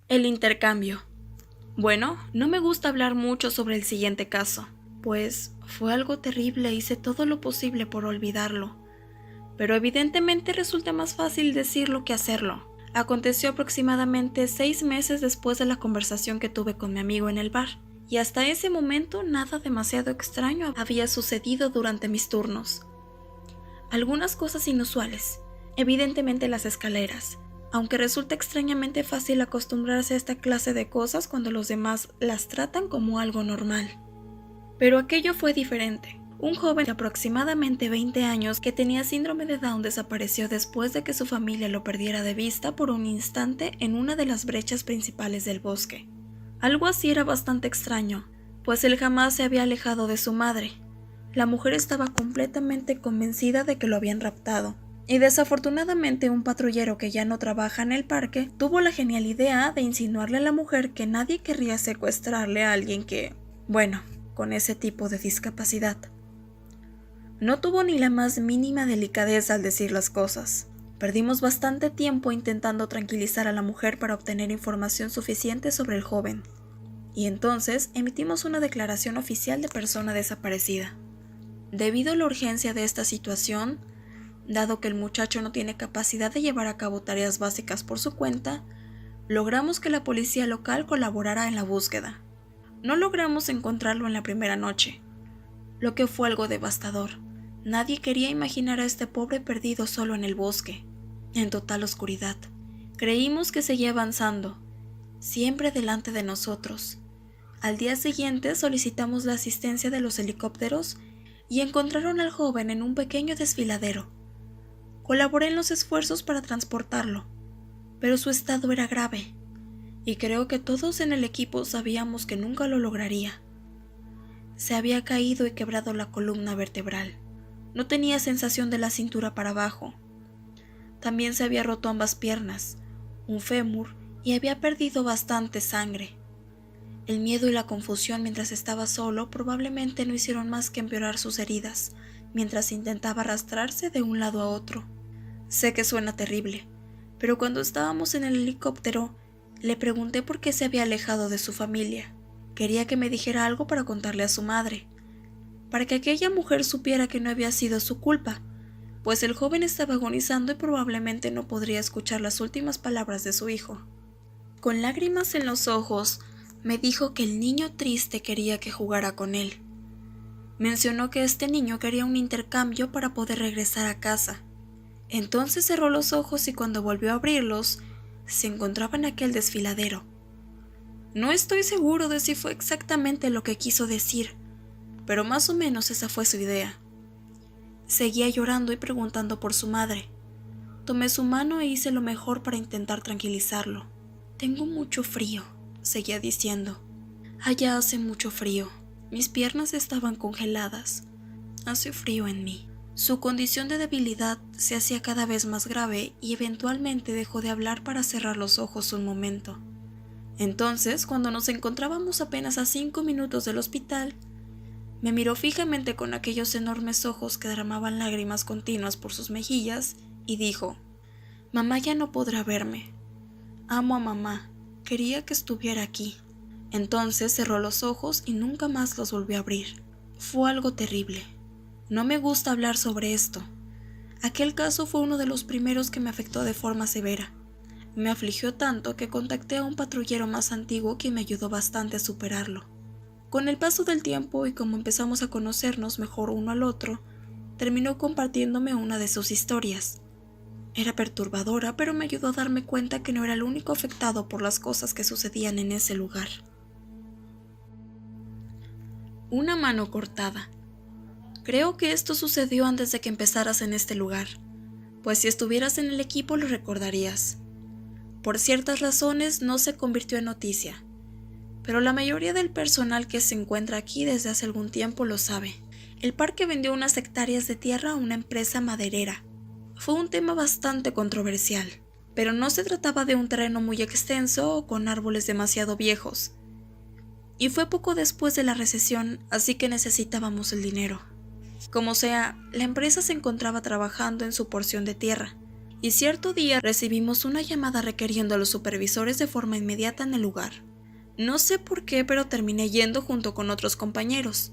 El intercambio. Bueno, no me gusta hablar mucho sobre el siguiente caso, pues fue algo terrible e hice todo lo posible por olvidarlo. Pero evidentemente resulta más fácil decirlo que hacerlo. Aconteció aproximadamente 6 meses después de la conversación que tuve con mi amigo en el bar, y hasta ese momento nada demasiado extraño había sucedido durante mis turnos. Algunas cosas inusuales, evidentemente las escaleras, aunque resulta extrañamente fácil acostumbrarse a esta clase de cosas cuando los demás las tratan como algo normal. Pero aquello fue diferente. Un joven de aproximadamente 20 años que tenía síndrome de Down desapareció después de que su familia lo perdiera de vista por un instante en una de las brechas principales del bosque. Algo así era bastante extraño, pues él jamás se había alejado de su madre. La mujer estaba completamente convencida de que lo habían raptado, y desafortunadamente un patrullero que ya no trabaja en el parque tuvo la genial idea de insinuarle a la mujer que nadie querría secuestrarle a alguien que, bueno, con ese tipo de discapacidad. No tuvo ni la más mínima delicadeza al decir las cosas. Perdimos bastante tiempo intentando tranquilizar a la mujer para obtener información suficiente sobre el joven, y entonces emitimos una declaración oficial de persona desaparecida. Debido a la urgencia de esta situación, dado que el muchacho no tiene capacidad de llevar a cabo tareas básicas por su cuenta, logramos que la policía local colaborara en la búsqueda. No logramos encontrarlo en la primera noche, lo que fue algo devastador. Nadie quería imaginar a este pobre perdido solo en el bosque, en total oscuridad. Creímos que seguía avanzando, siempre delante de nosotros. Al día siguiente solicitamos la asistencia de los helicópteros y encontraron al joven en un pequeño desfiladero. Colaboré en los esfuerzos para transportarlo, pero su estado era grave, y creo que todos en el equipo sabíamos que nunca lo lograría. Se había caído y quebrado la columna vertebral. No tenía sensación de la cintura para abajo. También se había roto ambas piernas, un fémur, y había perdido bastante sangre. El miedo y la confusión mientras estaba solo probablemente no hicieron más que empeorar sus heridas, mientras intentaba arrastrarse de un lado a otro. Sé que suena terrible, pero cuando estábamos en el helicóptero, le pregunté por qué se había alejado de su familia. Quería que me dijera algo para contarle a su madre, para que aquella mujer supiera que no había sido su culpa, pues el joven estaba agonizando y probablemente no podría escuchar las últimas palabras de su hijo. Con lágrimas en los ojos, me dijo que el niño triste quería que jugara con él. Mencionó que este niño quería un intercambio para poder regresar a casa. Entonces cerró los ojos y cuando volvió a abrirlos, se encontraba en aquel desfiladero. No estoy seguro de si fue exactamente lo que quiso decir, pero más o menos esa fue su idea. Seguía llorando y preguntando por su madre. Tomé su mano e hice lo mejor para intentar tranquilizarlo. Tengo mucho frío, seguía diciendo. Allá hace mucho frío. Mis piernas estaban congeladas. Hace frío en mí. Su condición de debilidad se hacía cada vez más grave y eventualmente dejó de hablar para cerrar los ojos un momento. Entonces, cuando nos encontrábamos apenas a 5 minutos del hospital, me miró fijamente con aquellos enormes ojos que derramaban lágrimas continuas por sus mejillas y dijo: «Mamá ya no podrá verme. Amo a mamá. Quería que estuviera aquí». Entonces cerró los ojos y nunca más los volvió a abrir. Fue algo terrible. No me gusta hablar sobre esto. Aquel caso fue uno de los primeros que me afectó de forma severa. Me afligió tanto que contacté a un patrullero más antiguo quien me ayudó bastante a superarlo. Con el paso del tiempo y como empezamos a conocernos mejor uno al otro, terminó compartiéndome una de sus historias. Era perturbadora, pero me ayudó a darme cuenta que no era el único afectado por las cosas que sucedían en ese lugar. Una mano cortada. Creo que esto sucedió antes de que empezaras en este lugar, pues si estuvieras en el equipo lo recordarías. Por ciertas razones no se convirtió en noticia, pero la mayoría del personal que se encuentra aquí desde hace algún tiempo lo sabe. El parque vendió unas hectáreas de tierra a una empresa maderera. Fue un tema bastante controversial, pero no se trataba de un terreno muy extenso o con árboles demasiado viejos. Y fue poco después de la recesión, así que necesitábamos el dinero. Como sea, la empresa se encontraba trabajando en su porción de tierra, y cierto día recibimos una llamada requiriendo a los supervisores de forma inmediata en el lugar. No sé por qué, pero terminé yendo junto con otros compañeros.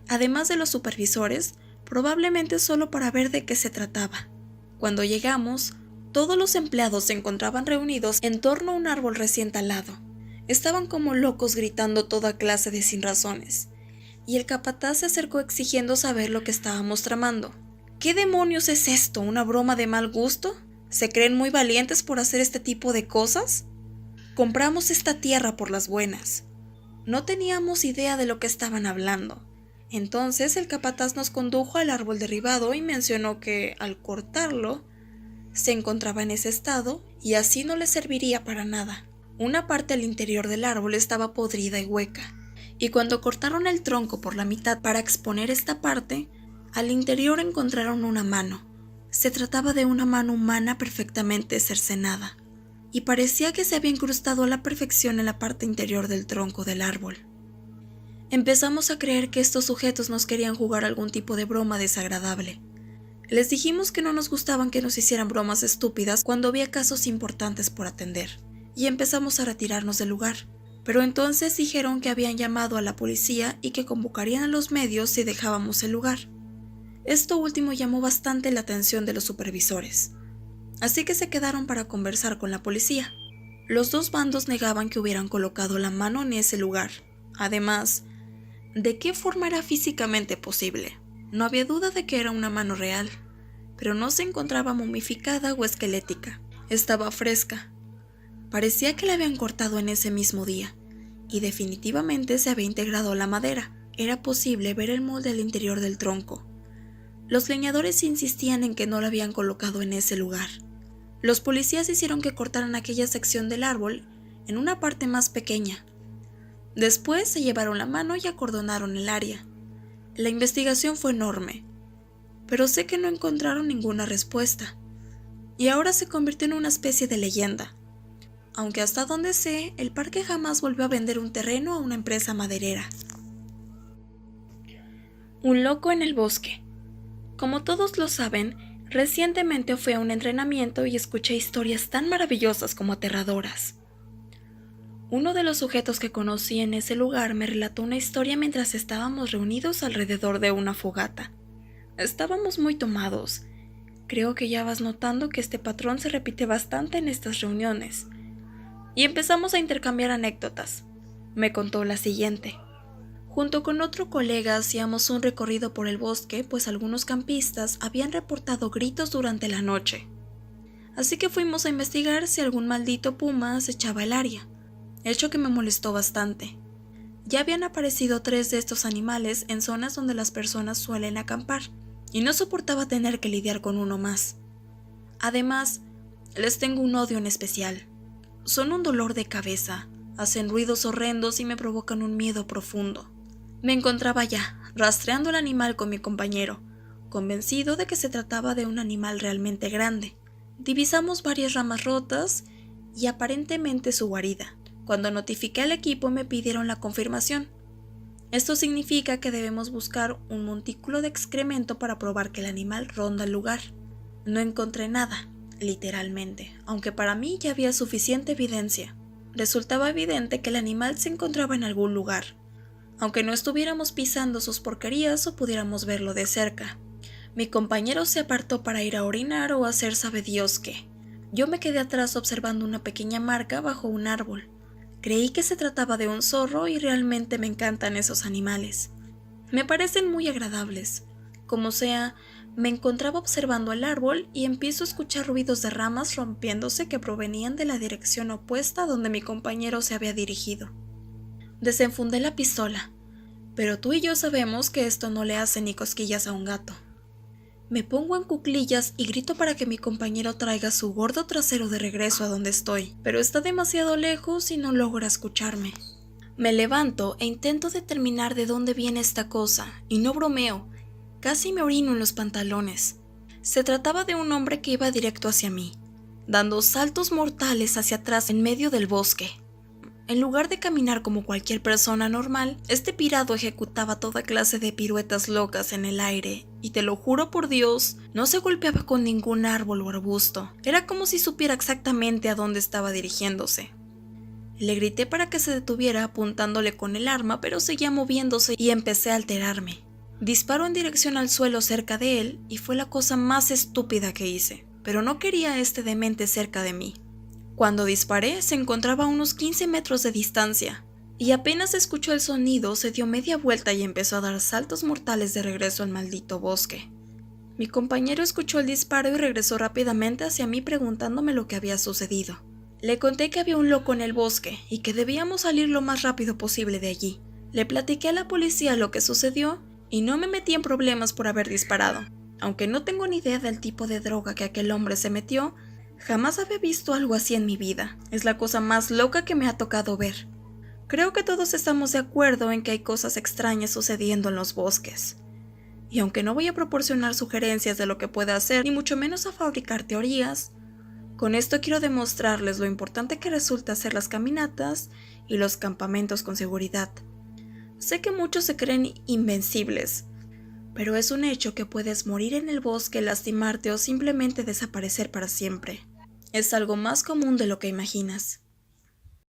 Además de los supervisores, probablemente solo para ver de qué se trataba. Cuando llegamos, todos los empleados se encontraban reunidos en torno a un árbol recién talado. Estaban como locos gritando toda clase de sinrazones, y el capataz se acercó exigiendo saber lo que estábamos tramando. ¿Qué demonios es esto? ¿Una broma de mal gusto? ¿Se creen muy valientes por hacer este tipo de cosas? Compramos esta tierra por las buenas. No teníamos idea de lo que estaban hablando. Entonces el capataz nos condujo al árbol derribado y mencionó que, al cortarlo, se encontraba en ese estado y así no le serviría para nada. Una parte del interior del árbol estaba podrida y hueca, y cuando cortaron el tronco por la mitad para exponer esta parte, al interior encontraron una mano. Se trataba de una mano humana perfectamente cercenada, y parecía que se había incrustado a la perfección en la parte interior del tronco del árbol. Empezamos a creer que estos sujetos nos querían jugar algún tipo de broma desagradable. Les dijimos que no nos gustaban que nos hicieran bromas estúpidas cuando había casos importantes por atender, y empezamos a retirarnos del lugar. Pero entonces dijeron que habían llamado a la policía y que convocarían a los medios si dejábamos el lugar. Esto último llamó bastante la atención de los supervisores, así que se quedaron para conversar con la policía. Los dos bandos negaban que hubieran colocado la mano en ese lugar. Además, ¿de qué forma era físicamente posible? No había duda de que era una mano real, pero no se encontraba momificada o esquelética. Estaba fresca. Parecía que la habían cortado en ese mismo día, y definitivamente se había integrado a la madera. Era posible ver el molde al interior del tronco. Los leñadores insistían en que no la habían colocado en ese lugar. Los policías hicieron que cortaran aquella sección del árbol en una parte más pequeña. Después se llevaron la mano y acordonaron el área. La investigación fue enorme, pero sé que no encontraron ninguna respuesta, y ahora se convirtió en una especie de leyenda. Aunque hasta donde sé, el parque jamás volvió a vender un terreno a una empresa maderera. Un loco en el bosque. Como todos lo saben, recientemente fui a un entrenamiento y escuché historias tan maravillosas como aterradoras. Uno de los sujetos que conocí en ese lugar me relató una historia mientras estábamos reunidos alrededor de una fogata. Estábamos muy tomados. Creo que ya vas notando que este patrón se repite bastante en estas reuniones. Y empezamos a intercambiar anécdotas. Me contó la siguiente. Junto con otro colega hacíamos un recorrido por el bosque, pues algunos campistas habían reportado gritos durante la noche. Así que fuimos a investigar si algún maldito puma acechaba el área, hecho que me molestó bastante. Ya habían aparecido 3 de estos animales en zonas donde las personas suelen acampar, y no soportaba tener que lidiar con uno más. Además, les tengo un odio en especial. Son un dolor de cabeza, hacen ruidos horrendos y me provocan un miedo profundo. Me encontraba ya, rastreando el animal con mi compañero, convencido de que se trataba de un animal realmente grande. Divisamos varias ramas rotas y aparentemente su guarida. Cuando notifiqué al equipo me pidieron la confirmación. Esto significa que debemos buscar un montículo de excremento para probar que el animal ronda el lugar. No encontré nada, literalmente, aunque para mí ya había suficiente evidencia. Resultaba evidente que el animal se encontraba en algún lugar, aunque no estuviéramos pisando sus porquerías o pudiéramos verlo de cerca. Mi compañero se apartó para ir a orinar o hacer sabe Dios qué. Yo me quedé atrás observando una pequeña marca bajo un árbol. Creí que se trataba de un zorro y realmente me encantan esos animales. Me parecen muy agradables. Como sea, me encontraba observando el árbol y empiezo a escuchar ruidos de ramas rompiéndose que provenían de la dirección opuesta a donde mi compañero se había dirigido. Desenfundé la pistola, pero tú y yo sabemos que esto no le hace ni cosquillas a un gato. Me pongo en cuclillas y grito para que mi compañero traiga su gordo trasero de regreso a donde estoy, pero está demasiado lejos y no logra escucharme. Me levanto e intento determinar de dónde viene esta cosa, y no bromeo, casi me orino en los pantalones. Se trataba de un hombre que iba directo hacia mí, dando saltos mortales hacia atrás en medio del bosque. En lugar de caminar como cualquier persona normal, este pirado ejecutaba toda clase de piruetas locas en el aire y te lo juro por Dios, no se golpeaba con ningún árbol o arbusto. Era como si supiera exactamente a dónde estaba dirigiéndose. Le grité para que se detuviera apuntándole con el arma, pero seguía moviéndose y empecé a alterarme. Disparó en dirección al suelo cerca de él y fue la cosa más estúpida que hice, pero no quería a este demente cerca de mí. Cuando disparé se encontraba a unos 15 metros de distancia, y apenas escuchó el sonido se dio media vuelta y empezó a dar saltos mortales de regreso al maldito bosque. Mi compañero escuchó el disparo y regresó rápidamente hacia mí preguntándome lo que había sucedido. Le conté que había un loco en el bosque y que debíamos salir lo más rápido posible de allí. Le platiqué a la policía lo que sucedió y no me metí en problemas por haber disparado. Aunque no tengo ni idea del tipo de droga que aquel hombre se metió, jamás había visto algo así en mi vida. Es la cosa más loca que me ha tocado ver. Creo que todos estamos de acuerdo en que hay cosas extrañas sucediendo en los bosques. Y aunque no voy a proporcionar sugerencias de lo que pueda hacer, ni mucho menos a fabricar teorías, con esto quiero demostrarles lo importante que resulta hacer las caminatas y los campamentos con seguridad. Sé que muchos se creen invencibles, pero es un hecho que puedes morir en el bosque, lastimarte o simplemente desaparecer para siempre. Es algo más común de lo que imaginas.